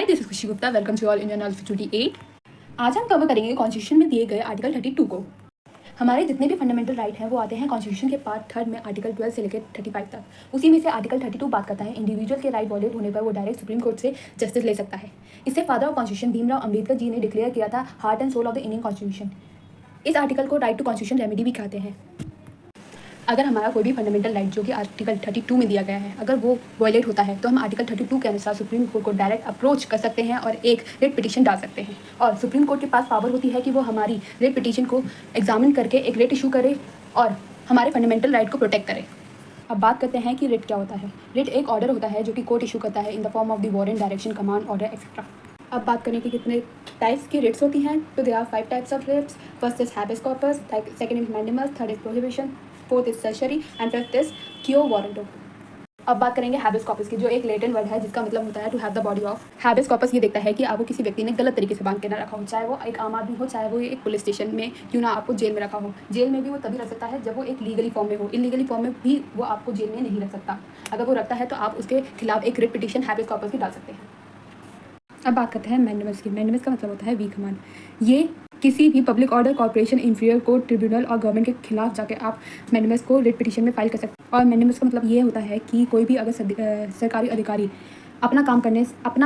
Hi, this is Khushi Gupta. Welcome to all Indian knowledge 28। आज हम cover करेंगे कॉन्स्टिट्यूशन में दिए गए आर्टिकल 32 को। हमारे जितने भी फंडामेंटल राइट हैं वो आते हैं कॉन्स्टिट्यूशन के पार्ट 3 में आर्टिकल 12 से लेकर 35 तक। उसी में से आर्टिकल 32 बात करता है इंडिविजुअल के राइट वॉलेट होने पर वो डायरेक्ट सुप्रीम कोर्ट से जस्टिस ले सकता है। इससे father of constitution Bhimrao Ambedkar ji ने डिक्लेयर किया था heart and soul of the Indian constitution. इस आर्टिकल को राइट टू कॉन्स्टिट्यूशन रेमेडी भी कहते हैं। अगर हमारा कोई भी फंडामेंटल राइट जो कि आर्टिकल 32 में दिया गया है अगर वो वायलेट होता है तो हम आर्टिकल 32 के अनुसार सुप्रीम कोर्ट को डायरेक्ट अप्रोच कर सकते हैं और एक रेट पिटीशन डाल सकते हैं। और सुप्रीम कोर्ट के पास पावर होती है कि वो हमारी रेट पिटीशन को एग्जामिन करके एक रेट इशू करे और हमारे फंडामेंटल राइट को प्रोटेक्ट करे। अब बात करते हैं कि रेट क्या होता है। रेट एक ऑर्डर होता है जो कि कोर्ट इशू करता है in the form of the warrant, direction, command, order etcetera. अब बात करें कि कितने टाइप्स की रेट्स होती हैं तो they are 5 types of writs. First is habeas corpus, second is mandamus, third is prohibition, fourth is certiorari and fifth is quo warranto बात करेंगे हैबेस कॉर्पस की, जो एक लेटेंट वर्ड है जिसका मतलब होता है to have the body of. Habeas corpus ये देखता है कि आपको किसी व्यक्ति ने गलत तरीके से बांध के ना रखा हो, चाहे वो एक आम आदमी हो, चाहे वो एक पुलिस स्टेशन में क्यों ना आपको जेल में रखा हो। जेल में भी वो तभी रख सकता है जब वो एक लीगली फॉर्म में हो, इलीगली फॉर्म में भी वो आपको जेल में नहीं रख सकता। अगर वो रखता है तो आप उसके खिलाफ एक रिट पिटीशन हैबेस कॉर्पस की डाल सकते हैं। अब बात करते हैं मैंडेमस की। मैंडेमस का मतलब होता है वी कमांड। ये किसी भी public order, corporation, inferior court, tribunal और गवर्नमेंट के खिलाफ जाके आप मैंडेमस को रिट पिटीशन में फाइल कर सकते हैं। और मैंडेमस का मतलब ये होता है कि कोई भी अगर सरकारी अधिकारी अपना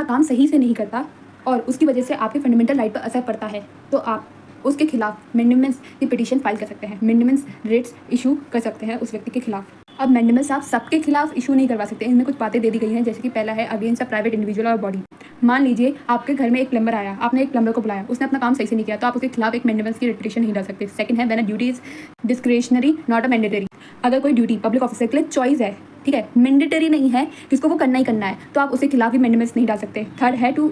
काम सही से नहीं करता और उसकी वजह से आपके फंडामेंटल राइट पर असर पड़ता है तो आप उसके खिलाफ मैंडेमस की पिटीशन फाइल कर सकते हैं। मैंडेमस रेट्स इशू कर सकते हैं उस व्यक्ति के खिलाफ। अब मैंडेमस आप सबके खिलाफ इशू नहीं करवा सकते। इनमें कुछ बातें दे दी गई हैं, जैसे कि पहला है अगेंस्ट अ प्राइवेट इंडिविजुअल और बॉडी। मान लीजिए आपके घर में एक प्लम्बर आया, आपने एक प्लम्बर को बुलाया, उसने अपना काम सही से नहीं किया तो आप उसके खिलाफ एक मैंडेमस की पिटीशन नहीं डाल सकते। सेकंड है when a duty is discretionary not a mandatory. अगर कोई ड्यूटी पब्लिक ऑफिसर के लिए चॉइस है, ठीक है, मैंडेटरी नहीं है कि उसको वो करना ही करना है, तो आप उसके खिलाफ भी मैंडेमस नहीं डाल सकते। थर्ड है to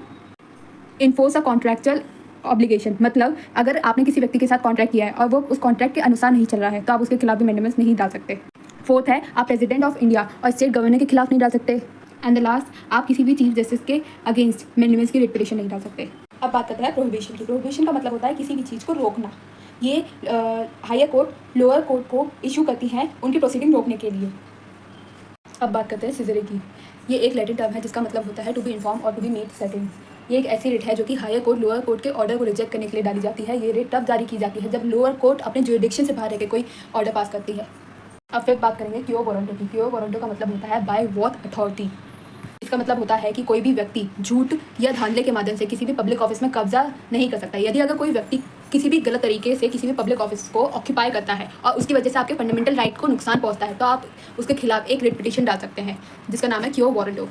enforce a contractual obligation. मतलब अगर आपने किसी व्यक्ति के साथ कॉन्ट्रैक्ट किया है और वो उस कॉन्ट्रैक्ट के अनुसार नहीं चल रहा है तो आप उसके खिलाफ भी मैंडेमस नहीं डाल सकते। फोर्थ है आप प्रेसिडेंट ऑफ इंडिया और स्टेट गवर्नर के खिलाफ नहीं डाल सकते। एंड द लास्ट, आप किसी भी चीफ जस्टिस के अगेंस्ट मैंडेमस की रिट पिटीशन नहीं डाल सकते। अब बात करते हैं प्रोहिबिशन की। प्रोहिबिशन का मतलब होता है किसी भी चीज़ को रोकना। ये हायर कोर्ट लोअर कोर्ट को इशू करती हैं उनकी प्रोसीडिंग रोकने के लिए। अब बात करते हैं सिजरे की। ये एक लैटिन टर्म है जिसका मतलब होता है टू बी इन्फॉर्म और टू बी मेड सर्टेन। ये एक ऐसी रिट है जो कि हायर कोर्ट लोअर कोर्ट के ऑर्डर को रिजेक्ट करने के लिए डाली जाती है। ये रिट तब जारी की जाती है जब लोअर कोर्ट अपने जुरिडिक्शन से बाहर रहकर कोई ऑर्डर पास करती है। अब फिर बात करेंगे क्यो वारंटो की। क्यो वारंटो का मतलब होता है बाय व्हाट अथॉरिटी। इसका मतलब होता है कि कोई भी व्यक्ति झूठ या धांधले के माध्यम से किसी भी पब्लिक ऑफिस में कब्जा नहीं कर सकता। यदि अगर कोई व्यक्ति किसी भी गलत तरीके से किसी भी पब्लिक ऑफिस को ऑक्यूपाई करता है और उसकी वजह से आपके फंडामेंटल राइट को नुकसान पहुंचता है तो आप उसके खिलाफ एक रिट पिटीशन डाल सकते हैं जिसका नाम है क्यो वारंटो।